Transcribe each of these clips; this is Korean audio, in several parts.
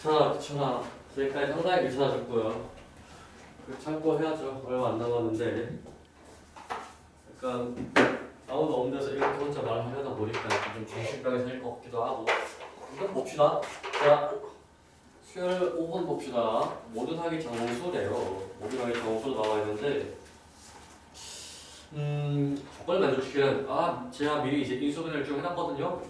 귀찮아. 여기까지 상당히 귀찮아졌고요. 그 참고해야죠. 얼마 안 남았는데. 약간 아무도 없는 데서 이렇게 혼자 말하려다 보니까 좀 정신병이 생길 것 같기도 하고. 이건 봅시다. 자, 수열 5번 봅시다. 모든 학위 정수래요. 모든 학위 정수로 나와 있는데 조건을 만족시키는 제가 미리 이제 인수분해를 좀 해놨거든요.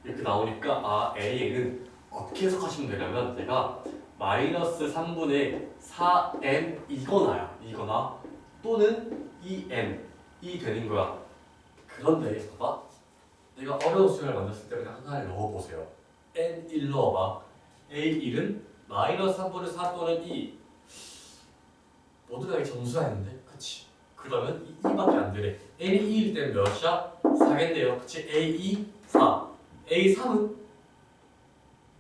이렇게 나오니까 A는 어떻게 해석하시면 되냐면 내가 마이너스 3분의 4m 이거나 또는 2m이 되는 거야. 그런데 봐봐, 내가 어려운 수열을 만들었을 때 그냥 하나를 넣어보세요. n1 넣어봐. A1은 마이너스 3분의 4 또는 2 모두 다 정수가 있는데 그치? 그러면 2밖에 안 되네. n이 2일 때는 몇이야? 4겠네요. 그치? A2, 4. A3은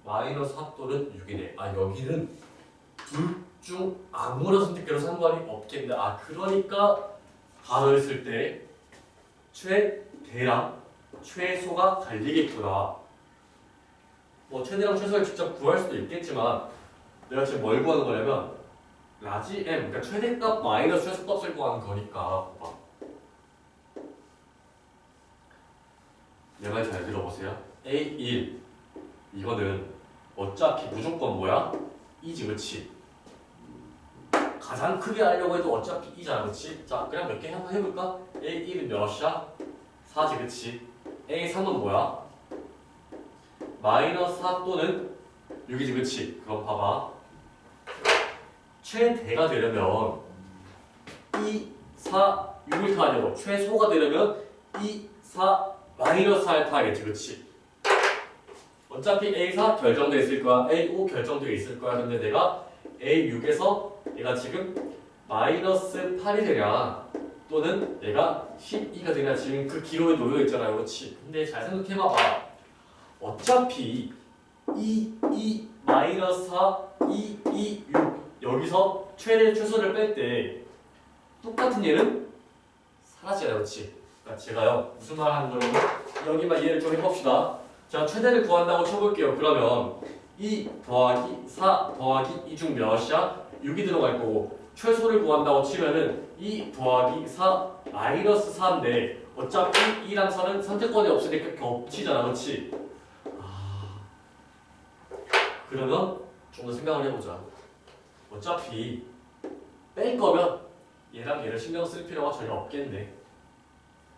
마이너스 4 또는 6이네. 여기는 둘 중 아무나 선택해도 상관이 없겠네. 그러니까 바로 했을 때 최대랑 최소가 갈리겠구나. 뭐 최대랑 최소를 직접 구할 수도 있겠지만 내가 지금 뭘 구하는 거냐면 라지 m, 그러니까 최대값 마이너스 최소값을 구하는 거니까. 봐봐. 내 말 잘 들어보세요. A1 이거는 어차피 무조건 뭐야? 2지, 그치? 가장 크게 하려고 해도 어차피 2잖아, 그치? 자, 그냥 몇 개 한번 해볼까? A1은 몇이야? 4지, 그치? A3은 뭐야? 마이너스 4 또는 6이지, 그치? 그럼 봐봐. 최대가 되려면 2, 4, 6을 타야 되고 최소가 되려면 2, 4, 마이너스 4를 타야겠지, 그치? 어차피 A4 결정돼 있을 거야, A5 결정돼 있을 거야. 근데 내가 A6에서 내가 지금 마이너스 8이 되냐 또는 내가 12가 되냐 지금 그 기로에 놓여 있잖아요, 그렇지? 근데 잘 생각해봐봐. 어차피 2, 마이너스 4, 2, 6 여기서 최대 최소를 뺄 때 똑같은 얘는 사라지잖아요, 그렇지? 그러니까 제가요 무슨 말 하는 거냐면 여기만 이해를 좀 해봅시다. 자, 최대를 구한다고 쳐볼게요. 그러면 2 더하기 4 더하기 2 중 몇이야? 6이 들어갈 거고 최소를 구한다고 치면은 2 더하기 4 마이너스 4인데 어차피 2랑 4는 선택권이 없으니까 겹치잖아, 그렇지? 그러면 좀 더 생각을 해보자. 어차피 뺄 거면 얘랑 얘를 신경 쓸 필요가 전혀 없겠네.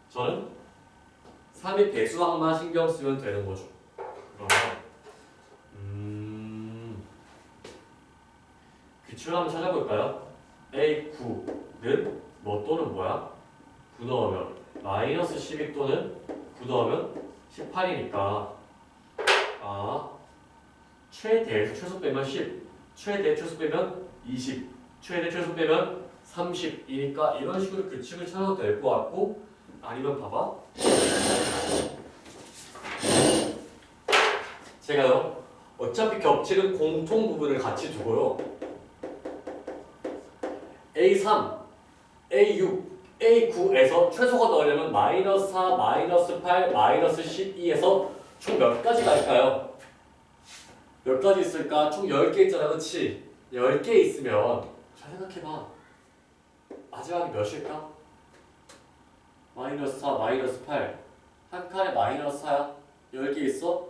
저는 3의 배수항만 신경 쓰면 되는 거죠. 그러면 규칙을 한번 찾아볼까요? A9는 뭐 또는 뭐야? 9 넣으면 마이너스 12 또는 9 넣으면 18이니까 최대에서 최소 빼면 10, 최대 최소 빼면 20, 최대 최소 빼면 30이니까 이런 식으로 규칙을 찾아도 될 것 같고, 아니면 봐봐. 제가요 어차피 겹치는 공통 부분을 같이 두고요. A3, A6, A9에서 최소가 나오려면 마이너스 4, 마이너스 8, 마이너스 12에서 총 몇 가지 갈까요? 몇 가지 있을까? 총 10개 있잖아, 그치? 10개 있으면 잘 생각해봐. 마지막이 몇일까? 마이너스 4, 마이너스 8. 한 칸에 마이너스 4야. 10개 있어?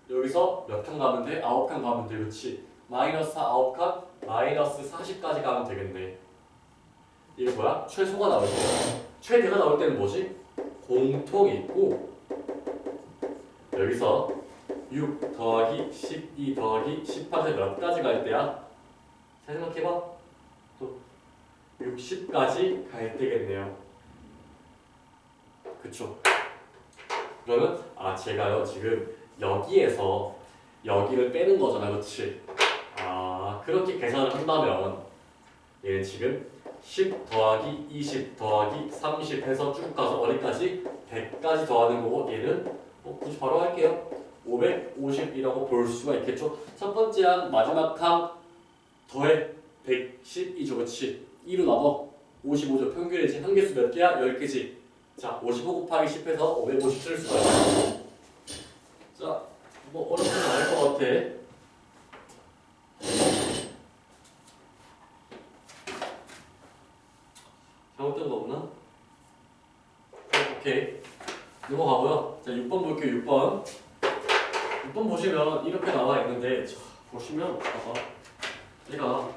여기서 몇 칸 가면 돼? 9칸 가면 돼, 그치? 마이너스 4, 9칸, 마이너스 40까지 가면 되겠네. 이게 뭐야? 최소가 나올 때. 최대가 나올 때는 뭐지? 공통이 있고, 여기서 6 더하기 12 더하기 18에서 몇 가지 갈 때야? 잘 생각해봐. 또 60까지 갈 때겠네요. 그쵸? 그러면 제가요 지금 여기에서 여기를 빼는 거잖아, 그치? 그렇게 계산을 한다면 얘는 지금 10 더하기 20 더하기 30 해서 쭉 가서 어디까지? 100까지 더하는 거고, 얘는 굳이 바로 할게요. 550이라고 볼 수가 있겠죠. 첫 번째 항 마지막 항 더해 110이죠, 그렇지? 2로 나눠 55죠. 평균이지. 한 개수 몇 개야? 10개지. 자, 55 곱하기 10 해서 550 쓸 수가 있어. 자, 뭐 어렵지는 않을 것 같아. 오케이. 넘어가고요. 자, 6번 볼게요. 6번. 6번 보시면 이렇게 나와 있는데, 자, 보시면 봐봐. 얘가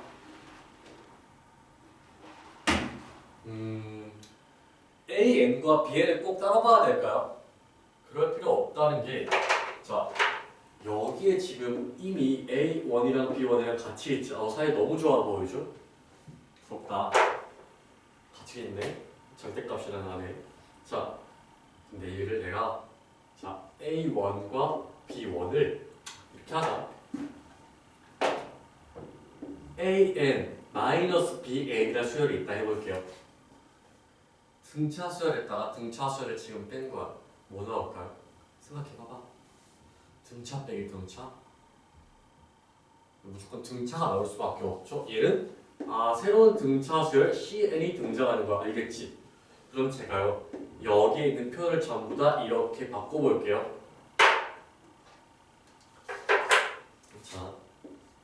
AN과 BN을 꼭 따라봐야 될까요? 그럴 필요 없다는 게, 자, 여기에 지금 이미 A1이랑 B1이랑 같이 있지. 사이 너무 좋아 보이죠? 부럽다. 같이 있네. 절대값이라는 안에. 자, 근데 얘를 내가 자 A1과 B1을 이렇게 하자. AN 마이너스 BN이라는 수열이 있다 해볼게요. 등차 수열했다가 등차 수열을 지금 뺀 거야. 뭐 나올까요? 생각해봐봐. 등차 빼기 등차. 무조건 등차가 나올 수밖에 없죠. 얘는 새로운 등차 수열 CN이 등장하는 거야. 알겠지? 그럼 제가요 여기에 있는 표현을 전부 다 이렇게 바꿔볼게요. 자,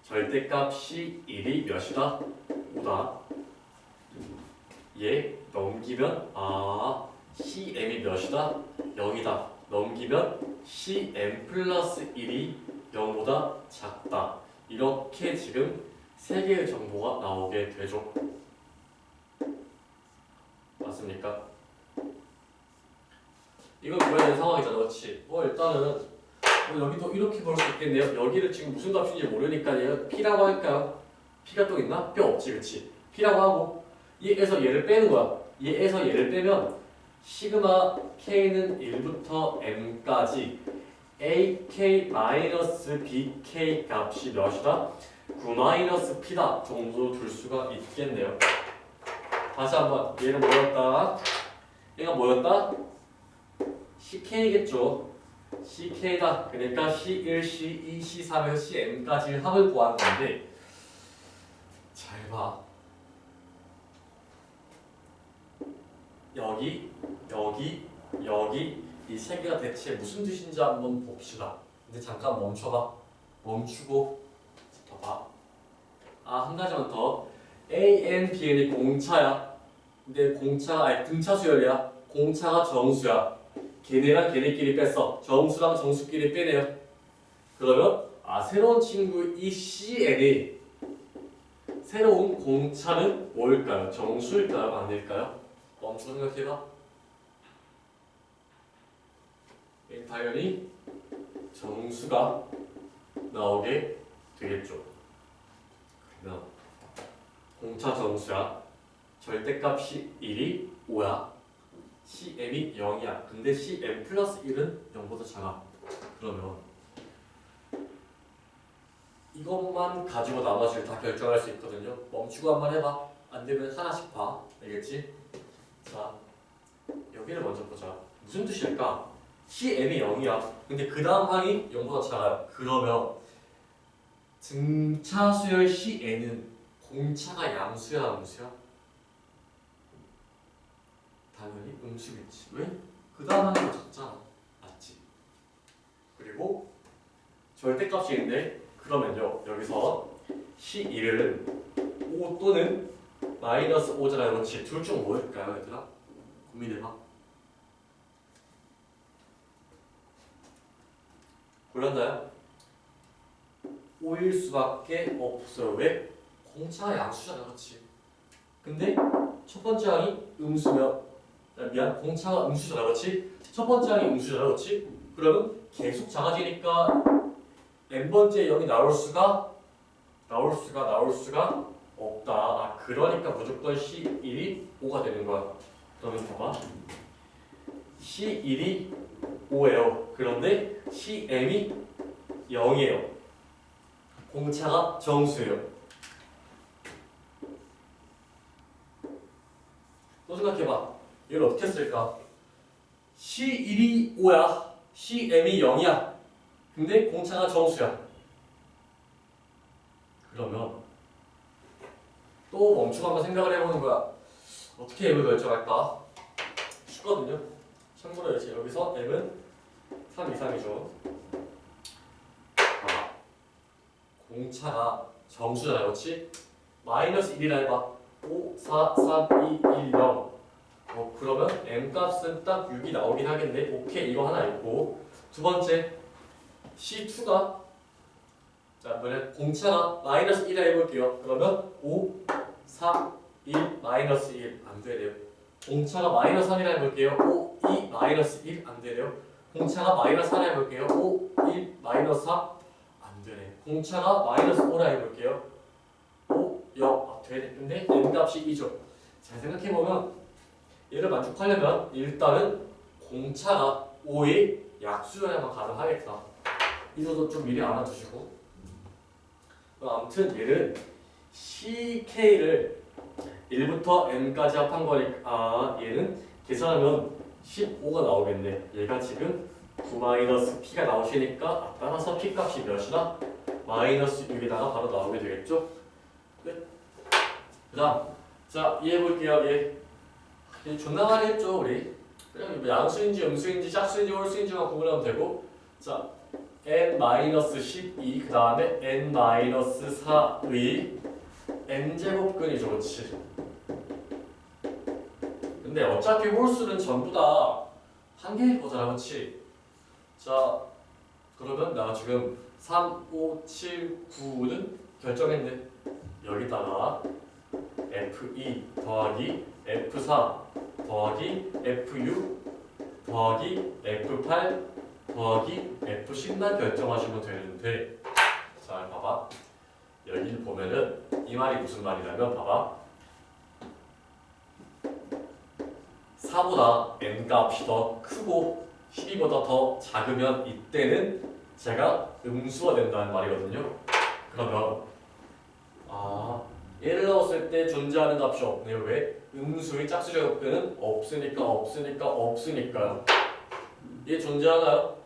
절대값 C1이 몇이다? 5다. 얘 넘기면 CM이 몇이다? 0이다. 넘기면 CM 플러스 1이 0보다 작다. 이렇게 지금 세 개의 정보가 나오게 되죠. 맞습니까? 이건 뭐야 되는 상황이잖아, 그렇지? 일단은 여기도 이렇게 볼 수 있겠네요. 여기를 지금 무슨 값인지 모르니까 얘가 P라고 할까요? P가 또 있나? 뼈 없지, 그렇지? P라고 하고 얘에서 얘를 빼는 거야. 얘에서 얘를 빼면 시그마 K는 1부터 M까지 AK-BK 값이 몇이다? 9-P다 정도로 둘 수가 있겠네요. 다시 한번 얘는 뭐였다? 얘가 뭐였다? CK겠죠. CK다. 그러니까 C1, C2, C3에서 CM까지 합을 구하는 건데 잘 봐. 여기, 여기, 여기 이 세 개가 대체 무슨 뜻인지 한번 봅시다. 근데 잠깐 멈춰봐. 멈추고 봐. 한 가지만 더. AN, BN이 공차야. 근데 공차가 등차 수열이야. 공차가 정수야. 걔네랑 걔네끼리 뺐어. 정수랑 정수끼리 빼네요. 그러면 새로운 친구 이 CN이 새로운 공차는 뭘까요? 정수일까요? 아닐까요? 멈추고 생각해봐. 당연히 정수가 나오게 되겠죠. 그러면 공차 정수야. 절대값이 1이 5야. CM이 0이야. 근데 CM 플러스 1은 0보다 작아. 그러면 이것만 가지고 나머지를 다 결정할 수 있거든요. 멈추고 한번 해봐. 안 되면 하나씩 봐. 알겠지? 자, 여기를 먼저 보자. 무슨 뜻일까? CM이 0이야. 근데 그 다음 항이 0보다 작아요. 그러면 등차 수열 CN은 공차가 양수야, 음수야? 당연히 음수겠지. 왜? 그 다음 항이 더 작잖아. 맞지? 그리고 절대값인데 그러면요 여기서 C1은 5 또는 마이너스 5잖아요. 그렇지? 둘 중 뭐일까요, 얘들아? 고민해봐. 골랐나요? 5일 수밖에 없어요. 왜? 공차가 양수잖아, 그렇지? 근데 첫 번째 항이 음수면 공차가 음수잖아, 그렇지? 첫 번째 항이 음수잖아, 그렇지? 그러면 계속 작아지니까 n번째 0이 나올 수가 없다. 그러니까 무조건 C1이 5가 되는 거야. 그러면 봐봐. C1이 5예요. 그런데 CM이 0이에요. 공차가 정수예요. 또 생각해봐. 이걸 어떻게 쓸까? C1이 5야. CM이 0이야. 근데 공차가 정수야. 그러면 또 멈추고 한번 생각을 해보는 거야. 어떻게 M을 결정할까? 쉽거든요. 참고로 여기서 M은 3 이상이죠. 공차가 정수잖아, 그렇지? 마이너스 1이라 해봐. 5, 4, 3, 2, 1, 0. 그러면 m 값은 딱 6이 나오긴 하겠네. 오케이, 이거 하나 있고. 두 번째 C2가 자, 뭐냐 공차가 마이너스 1을 해볼게요. 그러면 5, 4, 1, 마이너스 1 안 되네요. 공차가 마이너스 3이라 해볼게요. 5, 2, 마이너스 1 안 되네요. 공차가 마이너스 4라 해볼게요. 5, 1, 마이너스 4 안 되네. 공차가 마이너스 5라 해볼게요. 5, 0 되네. 근데 n 값이 2죠. 잘 생각해보면 얘를 만족하려면 일단은 공차가 5의 약수여야만 가능하겠다. 이것도 좀 미리 알아두시고. 아무튼 얘는 CK를 1부터 n까지 합한 거니까 얘는 계산하면 15가 나오겠네. 얘가 지금 9-p가 나오시니까 따라서 p 값이 몇이나? 마이너스 6에다가 바로 나오게 되겠죠? 끝. 그 다음 자 이해해볼게요. 얘 존나 많이 했죠 우리. 그냥 뭐 양수인지 음수인지 짝수인지 홀수인지만 구분하면 되고. 자 n-12 그 다음에 n-4의 n제곱근이죠. 그렇지. 근데 어차피 홀수는 전부 다 한 개일 거잖아. 그렇지. 자 그러면 나 지금 3, 5, 7, 9는 결정했네. 여기다가 F2 더하기 F4 더하기 F6 더하기 F8 더하기 F10만 결정하시면 되는데 자 봐봐. 여기 보면은 이 말이 무슨 말이냐면 봐봐. 4보다 n값이 더 크고 12보다 더 작으면 이때는 제가 음수가 된다는 말이거든요. 그러면 얘를 넣었을 때 존재하는 값이 없네요. 왜? 음수의 짝수제곱근은 없으니까 얘 존재하나요?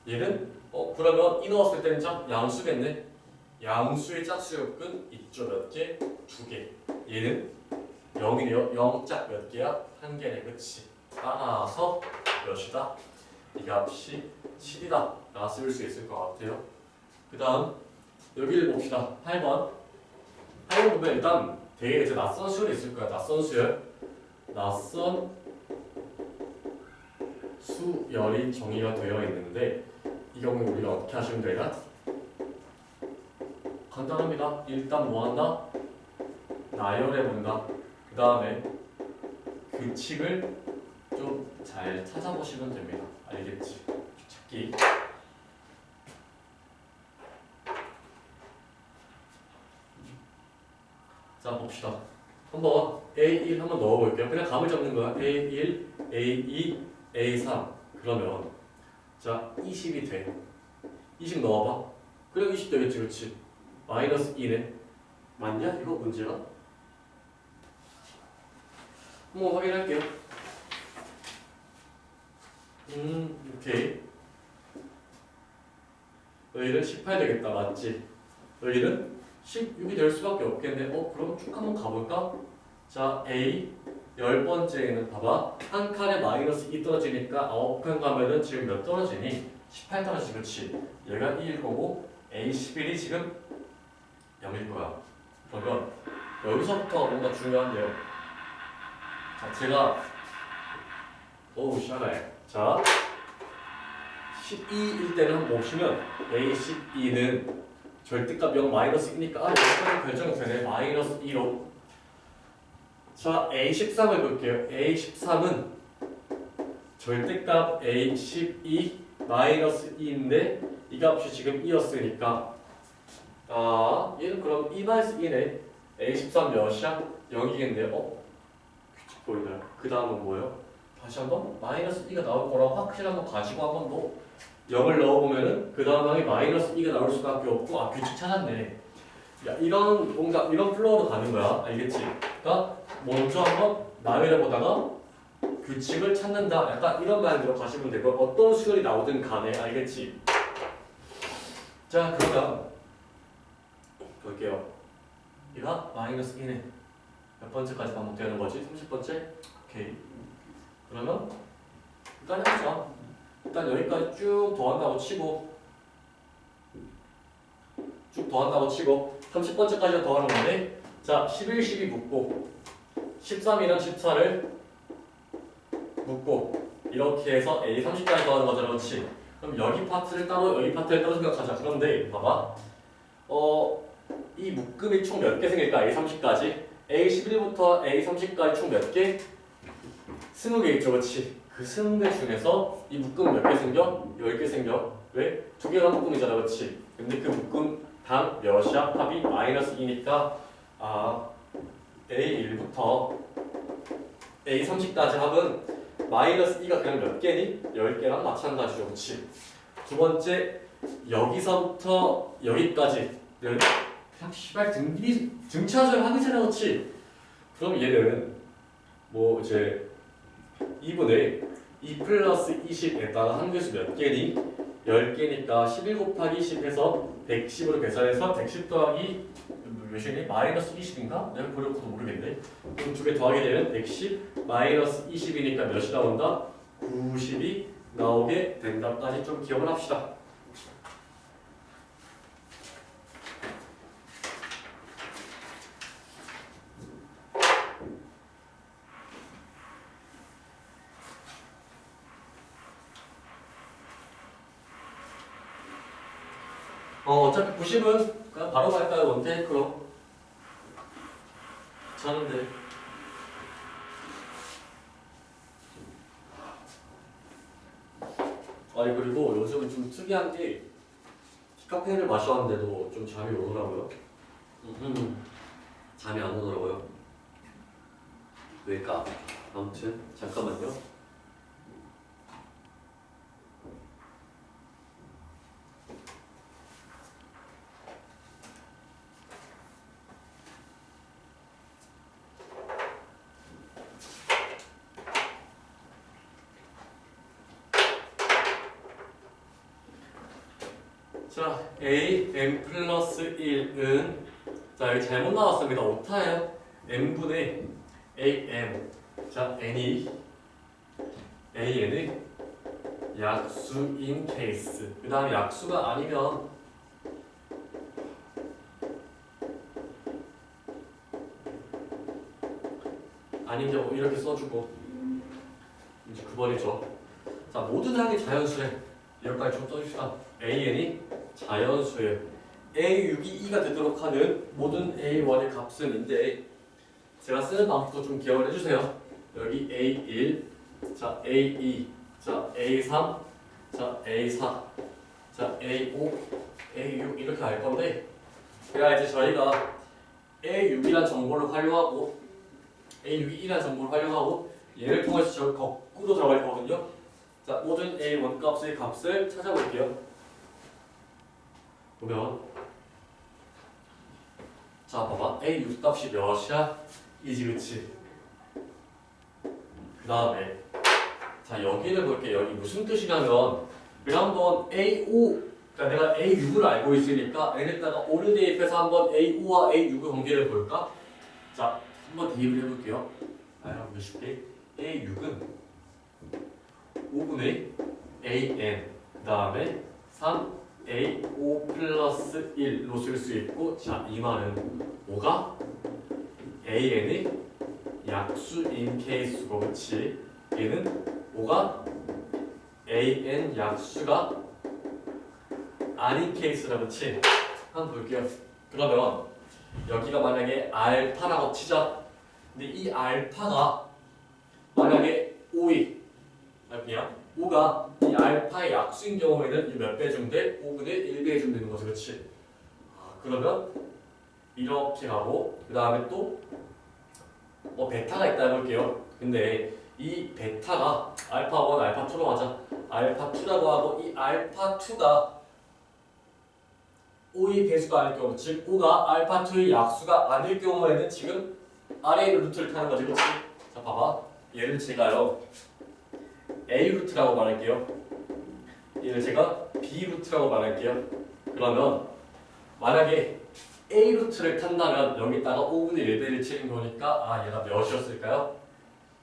얘는 그러면 이 넣었을 때는 양수겠네. 양수의 짝수제곱근 있죠. 몇 개? 2개. 얘는 0이네요. 0짝 몇 개야? 1개네. 그치? 따라서 몇이다? 이 값이 7이다 라 쓸 수 있을 것 같아요. 그 다음 여기를 봅시다. 8번. 8번 보면 일단 되게 이제 낯선 수열이 있을 거야. 낯선 수열. 낯선 수열이 정의가 되어 있는데 이 경우에 우리가 어떻게 하시면 되나? 간단합니다. 일단 뭐 한다? 나열해 본다. 그 다음에 규칙을 좀 잘 찾아보시면 됩니다. 알겠지? 찾기. 자 봅시다. 한번 A1 한번 넣어볼게요. 그냥 감을 잡는 거야. A1, A2, A3 그러면 자 20이 돼. 20 넣어봐. 그냥 20 되겠지. 그렇지? 마이너스 2네. 맞냐? 이거 문제가? 한번 확인할게요. 오케이. 여기는 18 되겠다. 맞지? 여기는 16이 될 수밖에 없겠네. 그럼 쭉 한번 가볼까? 자, A 10번째에는 봐봐. 한 칸에 마이너스 2 떨어지니까 9칸 가면은 지금 몇 떨어지니? 18 떨어지지. 그렇지? 얘가 2일 거고 A 11이 지금 0일 거야. 그러면 여기서부터가 뭔가 중요한데요. 자, 제가 샤가해. 자, 12일 때는 한번 보시면 A12는 절대값 0 마이너스 2니까 여기까지 결정이 되네. 마이너스 2로. 자, A13을 볼게요. A13은 절대값 A12 마이너스 2인데 이 값이 지금 2였으니까 얘는 그럼 2 마이너스 2네. A13 몇이야? 0이겠네요. 규칙 보이나요? 그 다음은 뭐예요? 다시 한번 마이너스 2가 나올 거라고 확실히 한번 가지고 한번 더 0을 넣어보면은 그 다음 항에 마이너스 2가 나올 수밖에 없고 규칙 찾았네. 야 이런 뭔가 이런 플로우로 가는 거야. 알겠지? 그러니까 먼저 한번 나열해 보다가 규칙을 찾는다. 약간 이런 마인드로 가시면 되고 어떤 수열이 나오든 간에 알겠지? 자 그러면 볼게요. 얘가 마이너스 2네. 몇 번째까지 반복되는 거지? 30번째? 오케이. 그러면 일단 해보자. 일단 여기까지 쭉 더한다고 치고 30번째까지 더하는 건데 자 11, 12 묶고 13이랑 14를 묶고 이렇게 해서 A30까지 더하는 거잖아, 그렇지? 그럼 여기 파트를 따로 여기 파트를 따로 생각하자. 그런데 봐봐, 이 묶음이 총 몇 개 생길까? A30까지 A11부터 A30까지 총 몇 개? 20개 있죠, 그렇지? 그 20개 중에서 이 묶음은 몇 개 생겨? 10개 생겨. 왜? 두 개가 묶음이잖아, 그렇지? 근데 그 묶음 당 몇이야? 합이 -2니까 A1부터 A30까지 합은 -2가 그냥 몇 개니? 10개랑 마찬가지죠, 그렇지? 두 번째, 여기서부터 여기까지 그냥 씨발 등차수를 하기 전에 그렇지? 그럼 얘는 뭐 이제 2분의 2 플러스 20에다가 한개수 몇 개니? 10개니까 11 곱하기 10 해서 110으로 계산해서 110 더하기 몇이니? -20인가? 내가 그려고도 모르겠네. 그럼 두 개 더하게 되면 110 -20이니까 몇이 나온다? 90이 나오게 된다까지 좀 기억을 합시다. 어차피 90은 그냥 바로 갈까요? 원테이크로? 괜찮은데. 아니 그리고 요즘은 좀 특이한 게 디카페인을 마셨는데도 좀 잠이 오더라고요. 잠이 안 오더라고요. 왜일까? 아무튼 잠깐만요. 자, a m 플러스 1은 자 여기 잘못 나왔습니다. 오타예요. n분의 am. 자, n이 an은 약수인 케이스. 그 다음에 약수가 아니면 경우 이렇게 써주고 이제 9번이죠. 자, 모든 항이 자연수래. 여기까지 좀 써줍시다. an이 자연수예요. A6이 2가 되도록 하는 모든 A1의 값은인데 제가 쓰는 방법도 좀 기억을 해주세요. 여기 A1, 자 A2, 자 A3, 자 A4, 자 A5, A6 이렇게 할 건데 그래야 이제 저희가 A6이란 정보를 활용하고 A6이 2란 정보를 활용하고 얘를 통해서 저 거꾸로 들어갈 거거든요. 자, 모든 A1 값을 찾아볼게요. 보면 자 봐봐 A6 값이 몇이야? 2지 그치? 그 다음에 자 여기를 볼게요. 여기 무슨 뜻이냐면 그냥 한번 A5 그러니까 내가 A6을 알고 있으니까 n에다가 5를 대입해서 한번 A5와 A6의 관계를 볼까? 자 한번 대입을 해볼게요. 여러분 쉽게 A6은 5분의 AN 그 다음에 3A5 플러스 1로 쓸 수 있고 자 이 말은 5가 AN의 약수인 케이스고 그치? 얘는 5가 AN 약수가 아닌 케이스라 그치? 한번 볼게요. 그러면 여기가 만약에 알파라고 치자. 근데 이 알파가 만약에 5이 그냥 5가 이 알파의 약수인 경우에는 몇 배 중대? 5분의 1배 중 되는 거죠, 그렇지? 그러면 이렇게 하고 그 다음에 또 베타가 있다 해볼게요. 근데 이 베타가 알파1, 알파2로 하자. 알파2라고 하고 이 알파2가 5의 배수가 아닐 경우, 즉 5가 알파2의 약수가 아닐 경우에는 지금 아래의 루트를 타는 거지, 그렇지? 자, 봐봐. 얘를 제가요 A 루트라고 말할게요. 얘를 제가 B 루트라고 말할게요. 그러면 만약에 A 루트를 탄다면 여기다가 5분의 1배를 치는 거니까 얘가 몇이었을까요?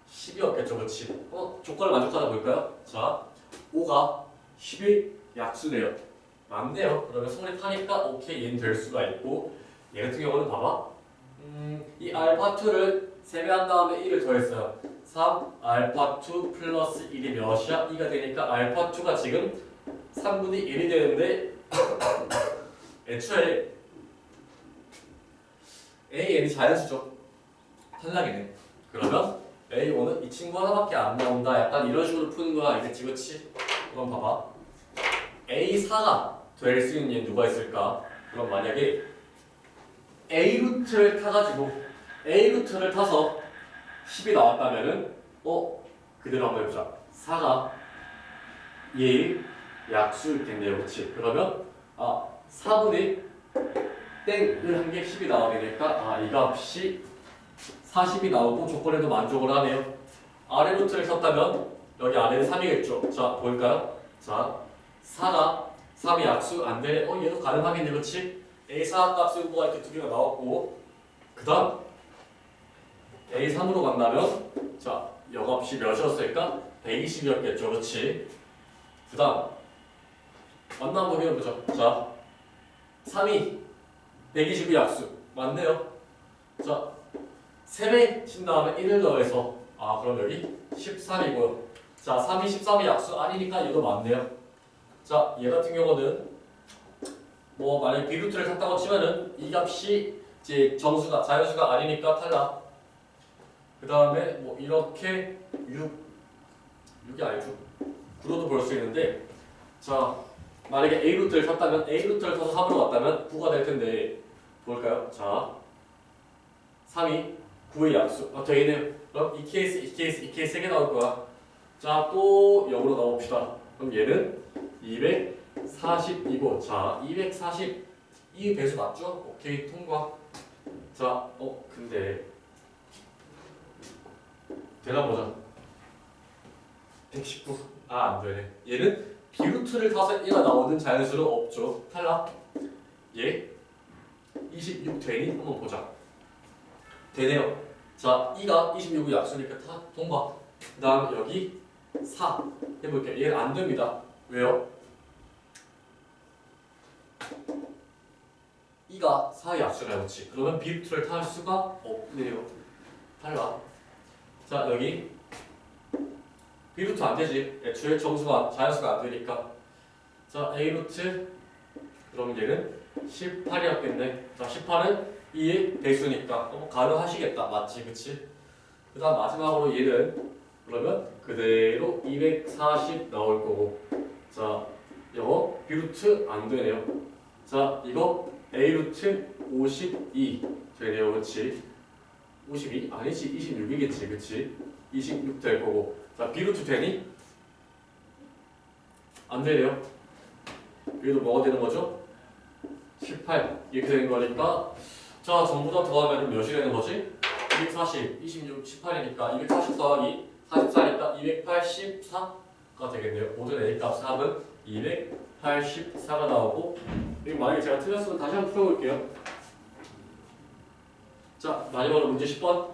10이었겠죠, 그렇지? 조건을 만족하다 볼까요? 자, 5가 10의 약수네요. 맞네요. 그러면 손에 타니까 오케이 얘는 될 수가 있고 얘 같은 경우는 봐봐. 이 알파2를 세배한 다음에 1을 더했어요. 3 알파 2 플러스 1이 몇이야? 2가 되니까 알파 2가 지금 3분의 1이 되는데 애초에 AN이 자연수죠. 탈락이네. 그러면 A5는 이 친구 하나밖에 안 나온다. 약간 이런 식으로 푸는 거야. 알겠지? 그치? 그럼 봐봐. A4가 될 수 있는 얘는 누가 있을까? 그럼 만약에 A 루트를 타가지고 A 루트를 타서 10이 나왔다면은 그대로 한번 해보자. 4가 얘의 약수일 텐데요. 그치? 그러면 4분의 땡을 한 게 10이 나와야 되니까 이 값이 40이 나오고 조건에도 만족을 하네요. 아래 루트를 썼다면 여기 아래는 3이겠죠. 자, 볼까요? 자, 4가 3이 약수 안 되네. 얘도 가능하겠네. 그렇지? A4 값 승부가 이렇게 두 개가 나왔고 그 다음 A3으로 간다면 자, 여값이 몇이었을까? 120이었겠죠. 그렇지? 그 다음 만나 한번 해보자. 자, 3이 120이 약수 맞네요. 자, 3배 친 다음에 1을 더해서 그럼 여기 13이고요. 자, 3이 13이 약수 아니니까 얘도 맞네요. 자, 얘 같은 경우는 만약에 B루트를 탔다고 치면은 이 값이 이제 자연수가 아니니까 탈락. 그 다음에 이렇게 6이 아니죠. 9로도 볼 수 있는데 자, 만약에 A루트를 탔다면 A루트를 타서 3으로 갔다면 9가 될 텐데 볼까요? 자, 3이 9의 약수. 되겠네요. 그럼 이 케이스 3개 나올 거야. 자, 또 0으로 가봅시다. 그럼 얘는 240이고 자, 240 이 배수 맞죠? 오케이, 통과. 자, 근데 되나 보자. 119. 안 되네. 얘는 B루트를 타서 1가 나오는 자연수는 없죠. 탈락. 얘 26 되니? 한번 보자. 되네요. 자, 2가 26의 약수니까 통과. 그 다음 여기 4 해볼게요. 얘는 안 됩니다. 왜요? 2가 4의 약수라 그렇지. 그러면 B루트를 탈 수가 없네요. 탈락. 자, 여기 B루트 안 되지. 애초에 자연수가 안 되니까. 자, A루트. 그럼 얘는 18이었겠네. 자, 18은 2의 배수니까 가능하시겠다. 맞지? 그치? 그 다음 마지막으로 얘는 그러면 그대로 240 나올 거고 자, 이거 B루트 안 되네요. 자, 이거 A루트 52 되네요. 그치? 52? 아니지. 26이겠지. 그치? 26 될 거고 자, B루트 되니? 안 되네요. 여기도 뭐가 되는 거죠? 18 이렇게 되는 거니까 자, 전부 다 더하면 몇이 되는 거지? 240, 26, 18이니까 240 더하기 44니까 284가 되겠네요. 모든 A 값 합은 284가 나오고 그리고 만약에 제가 틀렸으면 다시 한번 풀어볼게요. 자, 마지막으로 문제 10번.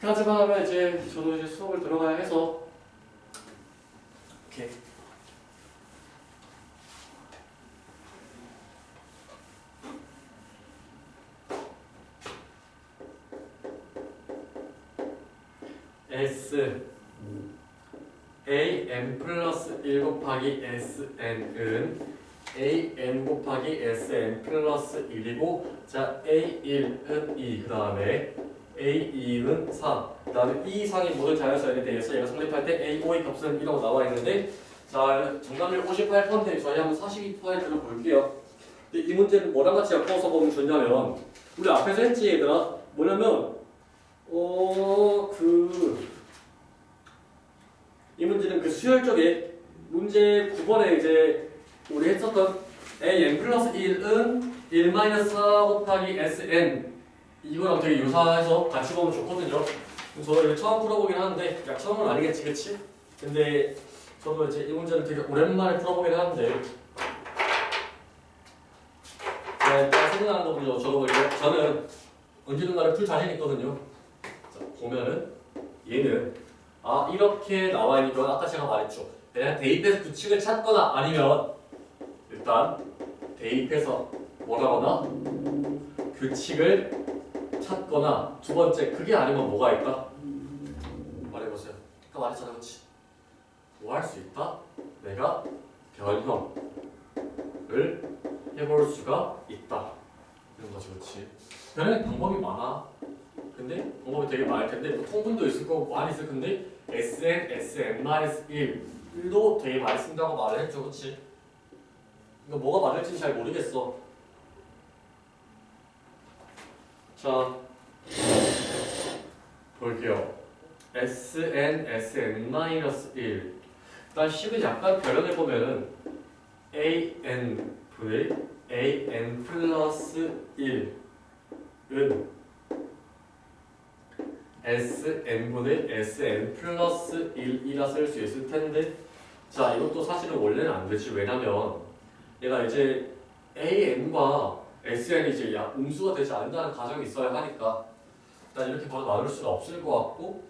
까지만 하면 저도 이제 수업을 들어가야 해서 오케이. S AN 플러스 1 곱하기 SN은 AN 곱하기 SN 플러스 1이고 자, A1은 2, 그 다음에 A2는 3, 그 다음에 이 이상의 모든 자연수에 대해서 얘가 성립할 때 A5의 값은 1라고 나와 있는데 자, 정답률 58%인데 저희 한번 42%를 볼게요. 근데 이 문제는 뭐랑 같이 엮어서 보면 좋냐면 우리 앞에서 했지 얘들아. 뭐냐면 이 문제는 그 수열 쪽에 문제 9번에 이제 우리 했었던 AN 플러스 1은 1-4 곱하기 SN 이거랑 되게 유사해서 같이 보면 좋거든요. 저도 이제 처음 풀어보긴 하는데 처음은 아니겠지, 그치? 근데 저도 이제 이 문제를 되게 오랜만에 풀어보긴 하는데 일단 생각나는 거 먼저 적어볼게요. 저는 언제든가를 풀 자신 있거든요. 자, 보면은 얘는 이렇게 나와 있는 건 아까 제가 말했죠. 그냥 대입해서 규칙을 찾거나 아니면 일단 대입해서 뭐라거나 규칙을 찾거나 두 번째 그게 아니면 뭐가 있다? 말했잖아, 그렇지? 뭐 할 수 있다? 내가 변형을 해볼 수가 있다. 이런 거지, 그렇지? 변형의 방법이 많아. 근데 방법이 되게 많을 텐데 뭐 통분도 있을 거고 많이 있을 건데 Sn, Sn-1도 되게 많이 쓴다고 말을 했죠, 그렇지? 이거 뭐가 맞을지는 잘 모르겠어. 자, 볼게요. Sn, Sn-1 일단 10을 약간 변형해보면은 An분의 An 플러스 1은 Sn분의 Sn 플러스 1이라 쓸 수 있을 텐데 자 이것도 사실은 원래는 안 되지. 왜냐면 얘가 이제 An과 Sn이 이제 음수가 되지 않는다는 가정이 있어야 하니까 일단 이렇게 바로 나눌 수는 없을 것 같고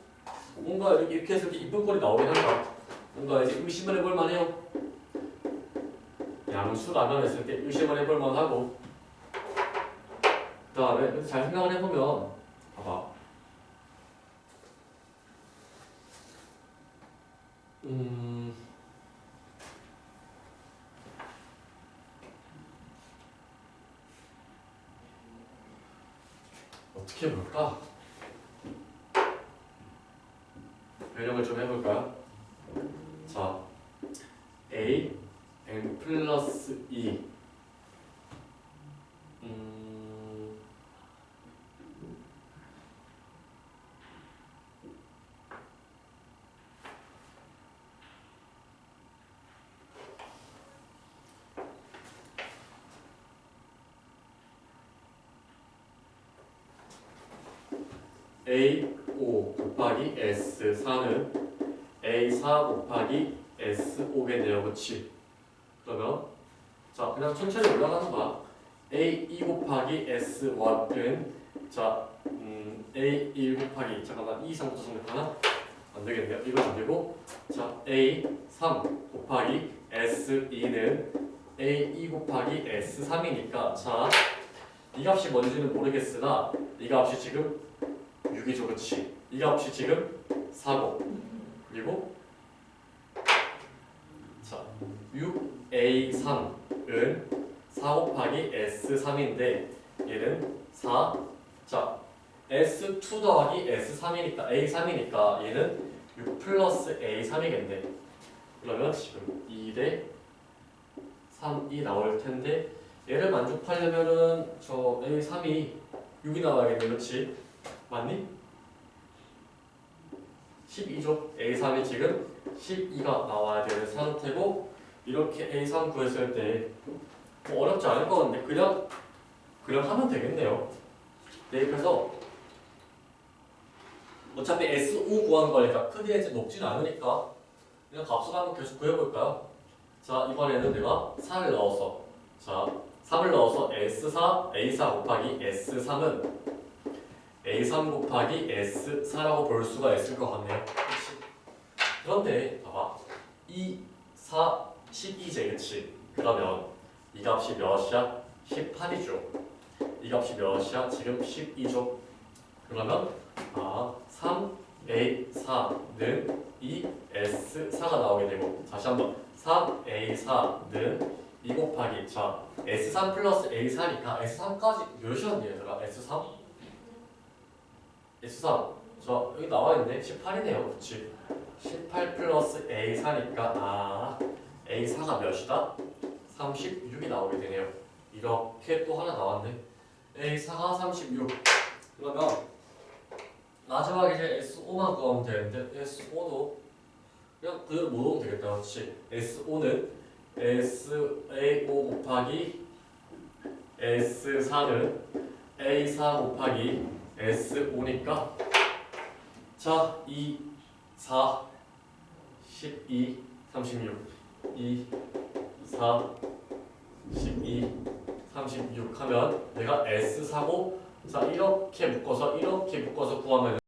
뭔가 이렇게 해서 이렇게 이쁜 꼴이 나오긴 한다. 뭔가 이제 의심을 해볼 만해요. 양수라면 했을 때 의심을 해볼 만하고 그 다음에 잘 생각을 해보면 봐봐. 어떻게 볼까? 변형을 좀 해볼까요? 자, A n 플러스 2 A5 곱하기 S4는 A4 곱하기 S5겠네요. 그치? 그러면 자 그냥 천천히 올라가는 거야. A2 곱하기 S1은 자 A1 곱하기 잠깐만 2, 3부터 정립하나? 안 되겠네요. 이건 안 되고 자 A3 곱하기 S2는 A2 곱하기 S3이니까 자 이 값이 뭔지는 모르겠으나 이 값이 지금 6이죠, 그렇지? 이 값이 지금 4고 그리고 자 6A3은 4 곱하기 S3인데 얘는 4 자 S2 더하기 S3이니까 A3이니까 얘는 6 플러스 A3이겠네. 그러면 지금 2대 3이 나올 텐데 얘를 만족하려면은 저 A3이 6이 나와야겠네, 그렇지? 맞니? 12죠. A3이 지금 12가 나와야 되는 상태고 이렇게 A3 구했을 때 뭐 어렵지 않을 것 같은데 그냥 하면 되겠네요. 네, 그래서 어차피 S5 구하는 거니까 크게 이제 높지는 않으니까 그냥 값을 한번 계속 구해볼까요? 자, 이번에는 내가 4를 넣어서 자 3을 넣어서 S4, A4 곱하기 S3은 A3 곱하기 S4라고 볼 수가 있을 것 같네요. 그치? 그런데 봐봐 2, 4, 12제 그치? 그러면 이 값이 몇이야? 18이죠. 이 값이 몇이야? 지금 12죠. 그러면 3A4는 2S4가 나오게 되고 다시 한번 3A4는 2 곱하기 자 S3 플러스 A4니까 S3까지 몇이었니 얘들아? S3? S3 저 여기 나와있네. 18이네요. 그치? 18 플러스 A4니까 A4가 몇이다? 36이 나오게 되네요. 이렇게 또 하나 나왔네. A4가 36 그러면 마지막에 이제 S5만 구하면 되는데 S5도 그냥 그대로 못 오면 되겠다. 그렇지? S5는 SA5 곱하기 S4는 A4 곱하기 S5니까 자 2, 4, 12, 36 2, 4, 12, 36 하면 내가 S4고 자 이렇게 묶어서 구하면